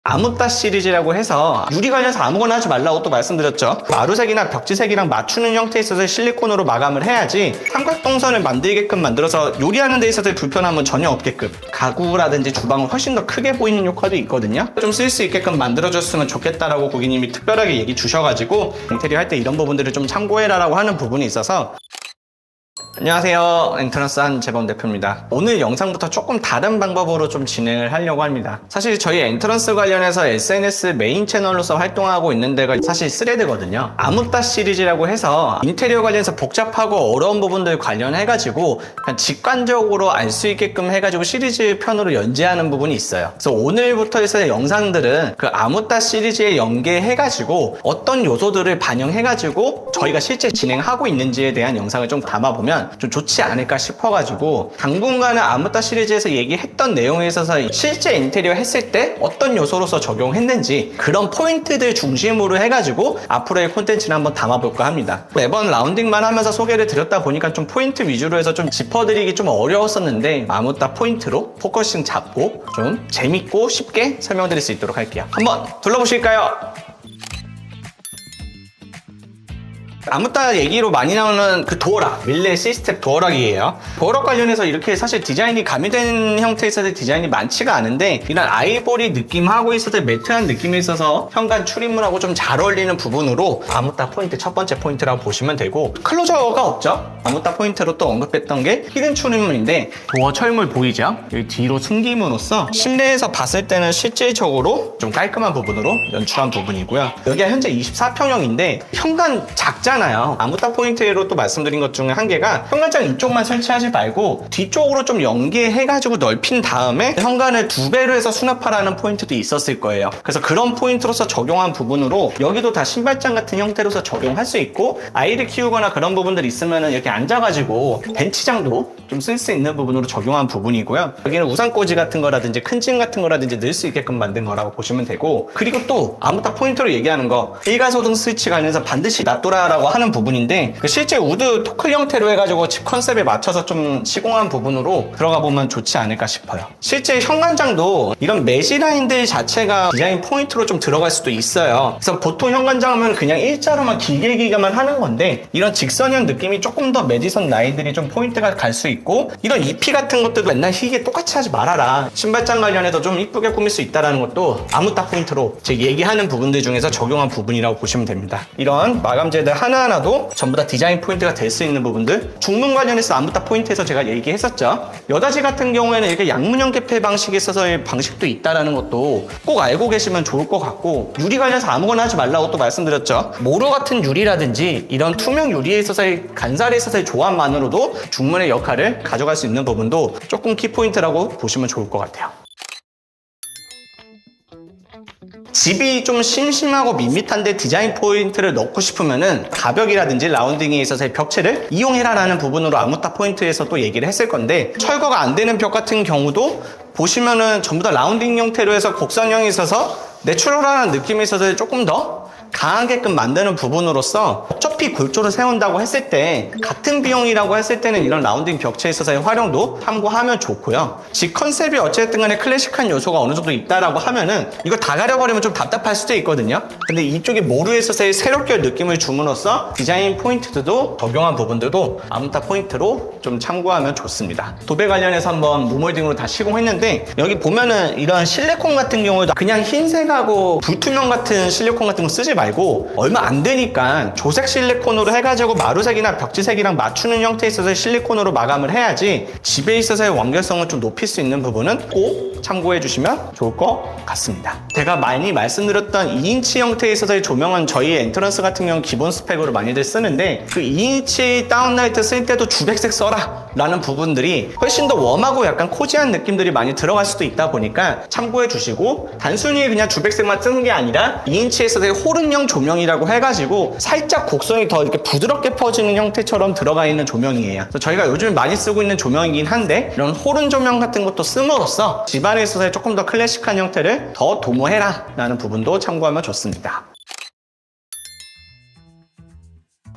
아무따 시리즈라고 해서 유리 관련해서 아무거나 하지 말라고 또 말씀드렸죠. 마루색이나 벽지색이랑 맞추는 형태에 있어서 실리콘으로 마감을 해야지 삼각동선을 만들게끔 만들어서 요리하는 데 있어서의 불편함은 전혀 없게끔, 가구라든지 주방을 훨씬 더 크게 보이는 효과도 있거든요. 좀 쓸 수 있게끔 만들어줬으면 좋겠다라고 고객님이 특별하게 얘기 주셔가지고 인테리어 할 때 이런 부분들을 좀 참고해라라고 하는 부분이 있어서. 안녕하세요, 엔트런스 한재범 대표입니다. 오늘 영상부터 조금 다른 방법으로 좀 진행을 하려고 합니다. 사실 저희 엔트런스 관련해서 SNS 메인 채널로서 활동하고 있는 데가 사실 스레드거든요. 아무따 시리즈라고 해서 인테리어 관련해서 복잡하고 어려운 부분들 관련해가지고 그냥 직관적으로 알 수 있게끔 해가지고 시리즈 편으로 연재하는 부분이 있어요. 그래서 오늘부터 해서 영상들은 그 아무따 시리즈에 연계해가지고 어떤 요소들을 반영해가지고 저희가 실제 진행하고 있는지에 대한 영상을 좀 담아보면 좀 좋지 않을까 싶어가지고, 당분간은 아무따 시리즈에서 얘기했던 내용에 있어서 실제 인테리어 했을 때 어떤 요소로서 적용했는지 그런 포인트들 중심으로 해가지고 앞으로의 콘텐츠를 한번 담아볼까 합니다. 매번 라운딩만 하면서 소개를 드렸다 보니까 좀 포인트 위주로 해서 좀 짚어드리기 좀 어려웠었는데 아무따 포인트로 포커싱 잡고 좀 재밌고 쉽게 설명드릴 수 있도록 할게요. 한번 둘러보실까요? 아무따 얘기로 많이 나오는 그 도어락, 릴레이 시스템 도어락이에요. 도어락 관련해서 이렇게 사실 디자인이 가미된 형태에 있어서 디자인이 많지가 않은데, 이런 아이보리 느낌하고 있어서 매트한 느낌이 있어서 현관 출입문하고 좀 잘 어울리는 부분으로 아무따 포인트 첫 번째 포인트라고 보시면 되고, 클로저가 없죠? 아무따 포인트로 또 언급했던 게 히든 출입문인데, 도어 철물 보이죠? 여기 뒤로 숨김으로써 실내에서 봤을 때는 실질적으로 좀 깔끔한 부분으로 연출한 부분이고요. 여기가 현재 24평형인데 현관 작잖아요. 아무따 포인트로 또 말씀드린 것 중에 한 개가 현관장 이쪽만 설치하지 말고 뒤쪽으로 좀 연계해가지고 넓힌 다음에 현관을 2배로 해서 수납하라는 포인트도 있었을 거예요. 그래서 그런 포인트로서 적용한 부분으로 여기도 다 신발장 같은 형태로서 적용할 수 있고, 아이를 키우거나 그런 부분들이 있으면 이렇게 앉아가지고 벤치장도 좀 쓸 수 있는 부분으로 적용한 부분이고요. 여기는 우산꽂이 같은 거라든지 큰 짐 같은 거라든지 넣을 수 있게끔 만든 거라고 보시면 되고, 그리고 또 아무따 포인트로 얘기하는 거 일가소등 스위치 관련해서 반드시 놔둬라라고 하는 부분인데, 실제 우드 토클 형태로 해가지고 집 컨셉에 맞춰서 좀 시공한 부분으로 들어가 보면 좋지 않을까 싶어요. 실제 현관장도 이런 메시 라인들 자체가 디자인 포인트로 좀 들어갈 수도 있어요. 그래서 보통 현관장 하면 그냥 일자로만 길게만 하는 건데, 이런 직선형 느낌이 조금 더 매디선 라인들이 좀 포인트가 갈 수 있고, 이런 EP 같은 것들도 맨날 희게 똑같이 하지 말아라, 신발장 관련해서 좀 이쁘게 꾸밀 수 있다는 것도 아무따 포인트로 제 얘기하는 부분들 중에서 적용한 부분이라고 보시면 됩니다. 이런 마감재들 하나하나도 전부 다 디자인 포인트가 될 수 있는 부분들, 중문 관련해서 아무따 포인트에서 제가 얘기했었죠. 여닫이 같은 경우에는 이렇게 양문형 개폐 방식에 있어서의 방식도 있다는 것도 꼭 알고 계시면 좋을 것 같고, 유리 관련해서 아무거나 하지 말라고 또 말씀드렸죠. 모루 같은 유리라든지 이런 투명 유리에 있어서의 간살에 있어서의 조합만으로도 중문의 역할을 가져갈 수 있는 부분도 조금 키포인트라고 보시면 좋을 것 같아요. 집이 좀 심심하고 밋밋한데 디자인 포인트를 넣고 싶으면은 가벽이라든지 라운딩에 있어서의 벽체를 이용해라라는 부분으로 아무따 포인트에서 또 얘기를 했을 건데, 철거가 안 되는 벽 같은 경우도 보시면은 전부 다 라운딩 형태로 해서 곡선형이 있어서 내추럴한 느낌이 있어서 조금 더 강하게끔 만드는 부분으로서, 어차피 골조를 세운다고 했을 때 같은 비용이라고 했을 때는 이런 라운딩 벽체에 있어서의 활용도 참고하면 좋고요. 집 컨셉이 어쨌든 간에 클래식한 요소가 어느 정도 있다라고 하면은 이거 다 가려버리면 좀 답답할 수도 있거든요. 근데 이쪽에 모루에 있어서의 새롭게 느낌을 줌으로써 디자인 포인트도 적용한 부분들도 아무따 포인트로 좀 참고하면 좋습니다. 도배 관련해서 한번 무몰딩으로 다 시공했는데, 여기 보면은 이런 실리콘 같은 경우도 그냥 흰색하고 불투명 같은 실리콘 같은 거 쓰지 말고 얼마 안 되니까 조색 실리콘으로 해가지고 마루색이나 벽지색이랑 맞추는 형태에 있어서 실리콘으로 마감을 해야지 집에 있어서의 완결성을 좀 높일 수 있는 부분은 꼭 참고해 주시면 좋을 것 같습니다. 제가 많이 말씀드렸던 2인치 형태에 있어서의 조명은 저희 엔트런스 같은 경우는 기본 스펙으로 많이들 쓰는데, 그 2인치 다운라이트 쓸 때도 주백색 써라 라는 부분들이 훨씬 더 웜하고 약간 코지한 느낌들이 많이 들어갈 수도 있다 보니까 참고해 주시고, 단순히 그냥 주백색만 쓰는 게 아니라 2인치에서의 호른형 조명이라고 해가지고 살짝 곡선이 더 이렇게 부드럽게 퍼지는 형태처럼 들어가 있는 조명이에요. 그래서 저희가 요즘 많이 쓰고 있는 조명이긴 한데, 이런 호른 조명 같은 것도 씀으로써 집안에 있어서 조금 더 클래식한 형태를 더 도모해라 라는 부분도 참고하면 좋습니다.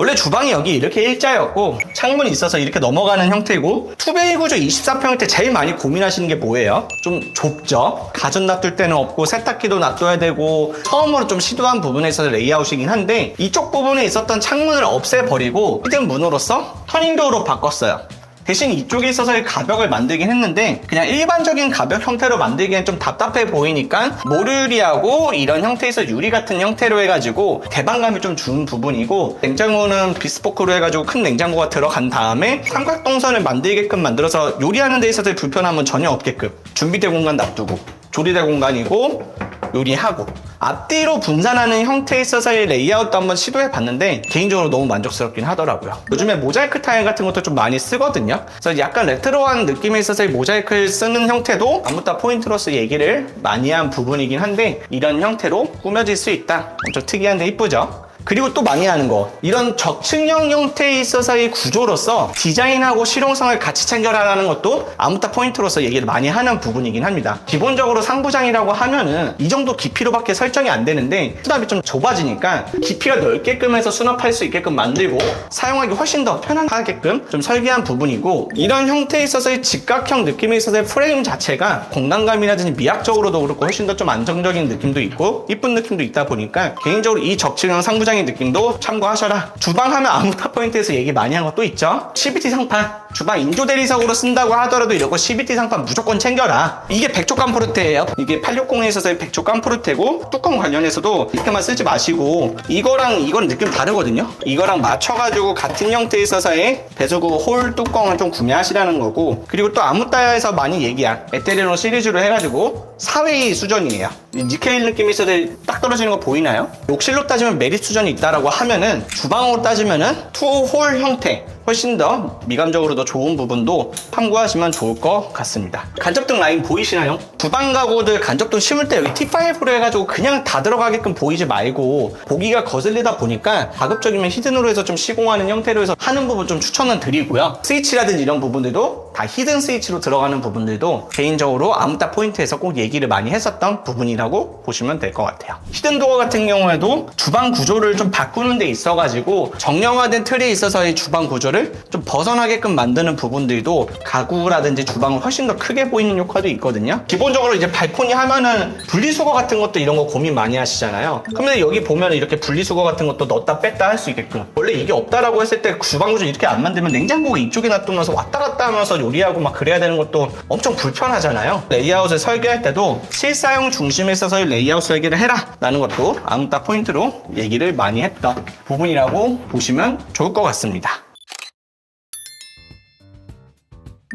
원래 주방이 여기 이렇게 일자였고 창문이 있어서 이렇게 넘어가는 형태고 투베이 구조 24평일 때 제일 많이 고민하시는 게 뭐예요? 좀 좁죠? 가전 놔둘 때는 없고 세탁기도 놔둬야 되고 처음으로 좀 시도한 부분에 있어서 레이아웃이긴 한데 이쪽 부분에 있었던 창문을 없애버리고 히든 문으로서 터닝도어로 바꿨어요. 대신 이쪽에 있어서 가벽을 만들긴 했는데 그냥 일반적인 가벽 형태로 만들기엔 좀 답답해 보이니까 모듈이하고 이런 형태에서 유리 같은 형태로 해가지고 개방감이 좀 주는 부분이고 냉장고는 비스포크로 해가지고 큰 냉장고가 들어간 다음에 삼각동선을 만들게끔 만들어서 요리하는 데 있어서의 불편함은 전혀 없게끔 준비대 공간 놔두고 조리대 공간이고 요리하고 앞뒤로 분산하는 형태에 있어서의 레이아웃도 한번 시도해 봤는데 개인적으로 너무 만족스럽긴 하더라고요. 요즘에 모자이크 타일 같은 것도 좀 많이 쓰거든요. 그래서 약간 레트로한 느낌에 있어서의 모자이크를 쓰는 형태도 아무따 포인트로서 얘기를 많이 한 부분이긴 한데 이런 형태로 꾸며질 수 있다. 엄청 특이한데 이쁘죠? 그리고 또 많이 하는 거 이런 적층형 형태에 있어서의 구조로서 디자인하고 실용성을 같이 챙겨라라는 것도 아무따 포인트로서 얘기를 많이 하는 부분이긴 합니다. 기본적으로 상부장이라고 하면은 이 정도 깊이로밖에 설정이 안 되는데 수납이 좀 좁아지니까 깊이가 넓게끔 해서 수납할 수 있게끔 만들고 사용하기 훨씬 더 편하게끔 좀 설계한 부분이고 이런 형태에 있어서의 직각형 느낌에 있어서의 프레임 자체가 공간감이라든지 미학적으로도 그렇고 훨씬 더 좀 안정적인 느낌도 있고 이쁜 느낌도 있다 보니까 개인적으로 이 적층형 상부장 느낌도 참고하셔라. 주방 하면 아무타 포인트에서 얘기 많이 한 것도 있죠. CVT 상판 주방 인조 대리석으로 쓴다고 하더라도 이거 CVT 상판 무조건 챙겨라. 이게 100조 깜포르테예요. 이게 860에 있어서의 100조 깜포르테고 뚜껑 관련해서도 이렇게만 쓰지 마시고 이거랑 이건 느낌 다르거든요. 이거랑 맞춰가지고 같은 형태에 있어서의 배수구 홀 뚜껑을 좀 구매하시라는 거고 그리고 또 아무따야에서 많이 얘기한 에테르노 시리즈로 해가지고 4웨이 수전이에요. 니켈 느낌이 있어서 딱 떨어지는 거 보이나요? 욕실로 따지면 메릿 수전이 있다라고 하면은 주방으로 따지면은 투홀 형태 훨씬 더 미감적으로 더 좋은 부분도 참고하시면 좋을 것 같습니다. 간접등 라인 보이시나요? 주방 가구들 간접등 심을 때 여기 T5로 해가지고 그냥 다 들어가게끔 보이지 말고 보기가 거슬리다 보니까 가급적이면 히든으로 해서 좀 시공하는 형태로 해서 하는 부분 좀 추천은 드리고요. 스위치라든지 이런 부분들도 다 히든 스위치로 들어가는 부분들도 개인적으로 아무따 포인트에서 꼭 얘기를 많이 했었던 부분이라고 보시면 될 것 같아요. 히든 도어 같은 경우에도 주방 구조를 좀 바꾸는 데 있어가지고 정형화된 틀에 있어서의 주방 구조를 좀 벗어나게끔 만드는 부분들도 가구라든지 주방을 훨씬 더 크게 보이는 효과도 있거든요. 기본적으로 이제 발코니 하면은 분리수거 같은 것도 이런 거 고민 많이 하시잖아요. 그러면 여기 보면 이렇게 분리수거 같은 것도 넣었다 뺐다 할 수 있게끔 원래 이게 없다라고 했을 때 주방 구조 이렇게 안 만들면 냉장고가 이쪽에 놔두면서 왔다 갔다 하면서 요리하고 막 그래야 되는 것도 엄청 불편하잖아요. 레이아웃을 설계할 때도 실사용 중심에 있어서 레이아웃 설계를 해라 라는 것도 아무따 포인트로 얘기를 많이 했던 부분이라고 보시면 좋을 것 같습니다.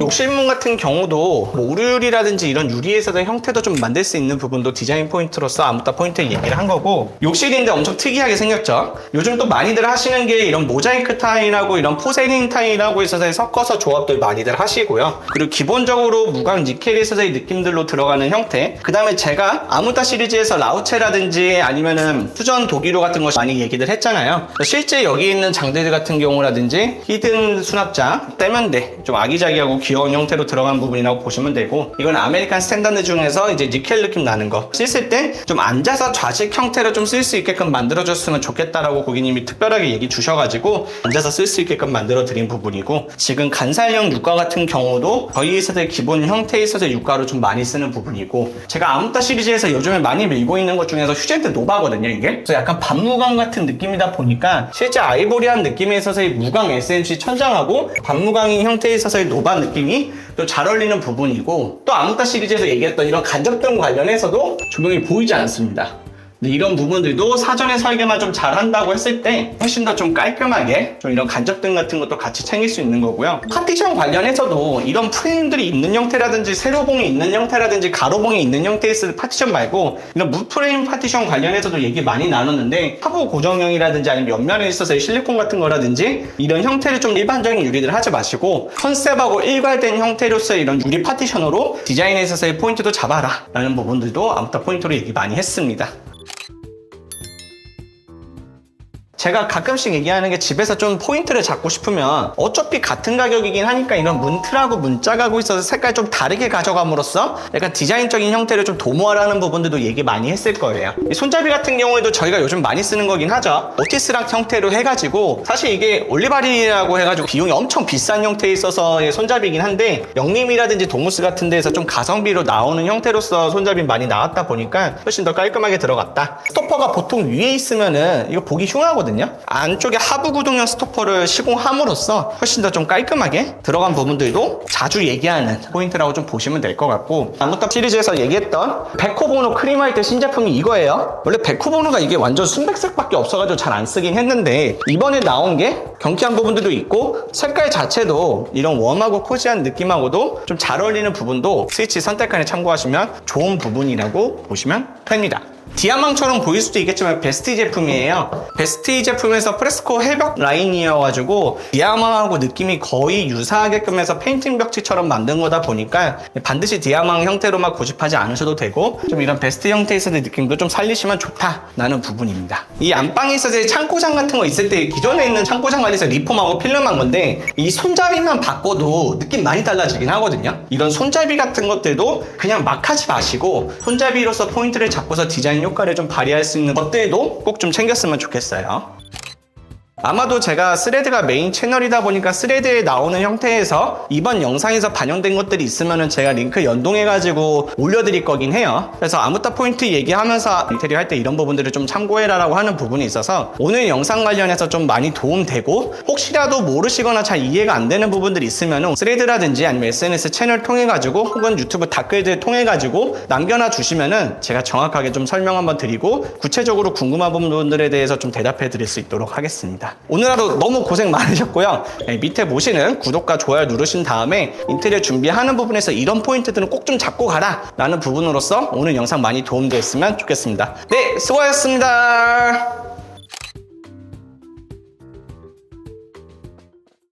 욕실문 같은 경우도 뭐 오류율이라든지 이런 유리에서의 형태도 좀 만들 수 있는 부분도 디자인 포인트로서 아무따 포인트 얘기를 한 거고 욕실인데 엄청 특이하게 생겼죠. 요즘 또 많이들 하시는 게 이런 모자이크 타일하고 이런 포세린 타일하고 있어서 섞어서 조합들 많이들 하시고요. 그리고 기본적으로 무광 니켈에서의 느낌들로 들어가는 형태 그 다음에 제가 아무따 시리즈에서 라우체라든지 아니면은 수전 도기로 같은 거 많이 얘기들 했잖아요. 실제 여기 있는 장대들 같은 경우라든지 히든 수납장 떼면대 좀 아기자기하고 귀여운 형태로 들어간 부분이라고 보시면 되고 이건 아메리칸 스탠다드 중에서 이제 니켈 느낌 나는 거 쓸 때 좀 앉아서 좌식 형태로 좀 쓸 수 있게끔 만들어줬으면 좋겠다라고 고객님이 특별하게 얘기 주셔가지고 앉아서 쓸 수 있게끔 만들어 드린 부분이고 지금 간살형 유가 같은 경우도 저희 회사의 기본 형태에 있어서 유가로 좀 많이 쓰는 부분이고 제가 아무따 시리즈에서 요즘에 많이 밀고 있는 것 중에서 휴젠트 노바거든요 이게. 그래서 약간 반무광 같은 느낌이다 보니까 실제 아이보리한 느낌에 있어서의 무광 SMC 천장하고 반무광인 형태에 있어서의 노바 느낌이 또 잘 어울리는 부분이고 또 아무따 시리즈에서 얘기했던 이런 간접등 관련해서도 조명이 보이지 않습니다. 근데 이런 부분들도 사전에 설계만 좀 잘한다고 했을 때 훨씬 더 좀 깔끔하게 좀 이런 간접등 같은 것도 같이 챙길 수 있는 거고요. 파티션 관련해서도 이런 프레임들이 있는 형태라든지 세로봉이 있는 형태라든지 가로봉이 있는 형태의 파티션 말고 이런 무프레임 파티션 관련해서도 얘기 많이 나눴는데 하부 고정형이라든지 아니면 옆면에 있어서의 실리콘 같은 거라든지 이런 형태를 좀 일반적인 유리들 하지 마시고 컨셉하고 일괄된 형태로서의 이런 유리 파티션으로 디자인에 있어서의 포인트도 잡아라 라는 부분들도 아무따 포인트로 얘기 많이 했습니다. 제가 가끔씩 얘기하는 게 집에서 좀 포인트를 잡고 싶으면 어차피 같은 가격이긴 하니까 이런 문틀하고 문짝하고 있어서 색깔 좀 다르게 가져감으로써 약간 디자인적인 형태를 좀 도모하라는 부분들도 얘기 많이 했을 거예요. 이 손잡이 같은 경우에도 저희가 요즘 많이 쓰는 거긴 하죠. 오티스락 형태로 해가지고 사실 이게 올리바린이라고 해가지고 비용이 엄청 비싼 형태에 있어서의 손잡이긴 한데 영림이라든지 도무스 같은 데에서 좀 가성비로 나오는 형태로서 손잡이 많이 나왔다 보니까 훨씬 더 깔끔하게 들어갔다. 스토퍼가 보통 위에 있으면은 이거 보기 흉하거든요. 안쪽에 하부 구동형 스토퍼를 시공함으로써 훨씬 더 좀 깔끔하게 들어간 부분들도 자주 얘기하는 포인트라고 좀 보시면 될 것 같고, 암흑갑 시리즈에서 얘기했던 베코보노 크림화이트 신제품이 이거예요. 원래 베코보노가 이게 완전 순백색밖에 없어가지고 잘 안 쓰긴 했는데 이번에 나온 게 경쾌한 부분들도 있고 색깔 자체도 이런 웜하고 코지한 느낌하고도 좀 잘 어울리는 부분도 스위치 선택칸에 참고하시면 좋은 부분이라고 보시면 됩니다. 디아망처럼 보일 수도 있겠지만 베스티 제품이에요. 베스티 제품에서 프레스코 헬벽 라인이어가지고 디아망하고 느낌이 거의 유사하게끔 해서 페인팅 벽지처럼 만든 거다 보니까 반드시 디아망 형태로만 고집하지 않으셔도 되고 좀 이런 베스티 형태에서의 느낌도 좀 살리시면 좋다라는 부분입니다. 이 안방에 있어서 창고장 같은 거 있을 때 기존에 있는 창고장 관리에서 리폼하고 필름한 건데 이 손잡이만 바꿔도 느낌 많이 달라지긴 하거든요. 이런 손잡이 같은 것들도 그냥 막 하지 마시고 손잡이로서 포인트를 잡고서 디자인 효과를 좀 발휘할 수 있는 것들도 꼭 좀 챙겼으면 좋겠어요. 아마도 제가 스레드가 메인 채널이다 보니까 스레드에 나오는 형태에서 이번 영상에서 반영된 것들이 있으면은 제가 링크 연동해가지고 올려드릴 거긴 해요. 그래서 아무따 포인트 얘기하면서 인테리어 할 때 이런 부분들을 좀 참고해라라고 하는 부분이 있어서 오늘 영상 관련해서 좀 많이 도움되고 혹시라도 모르시거나 잘 이해가 안 되는 부분들이 있으면은 스레드라든지 아니면 SNS 채널 통해가지고 혹은 유튜브 댓글들 통해가지고 남겨놔 주시면은 제가 정확하게 좀 설명 한번 드리고 구체적으로 궁금한 부분들에 대해서 좀 대답해 드릴 수 있도록 하겠습니다. 오늘 하루 너무 고생 많으셨고요. 밑에 보시는 구독과 좋아요 누르신 다음에 인테리어 준비하는 부분에서 이런 포인트들은 꼭 좀 잡고 가라 라는 부분으로서 오늘 영상 많이 도움되었으면 좋겠습니다. 네, 수고하셨습니다.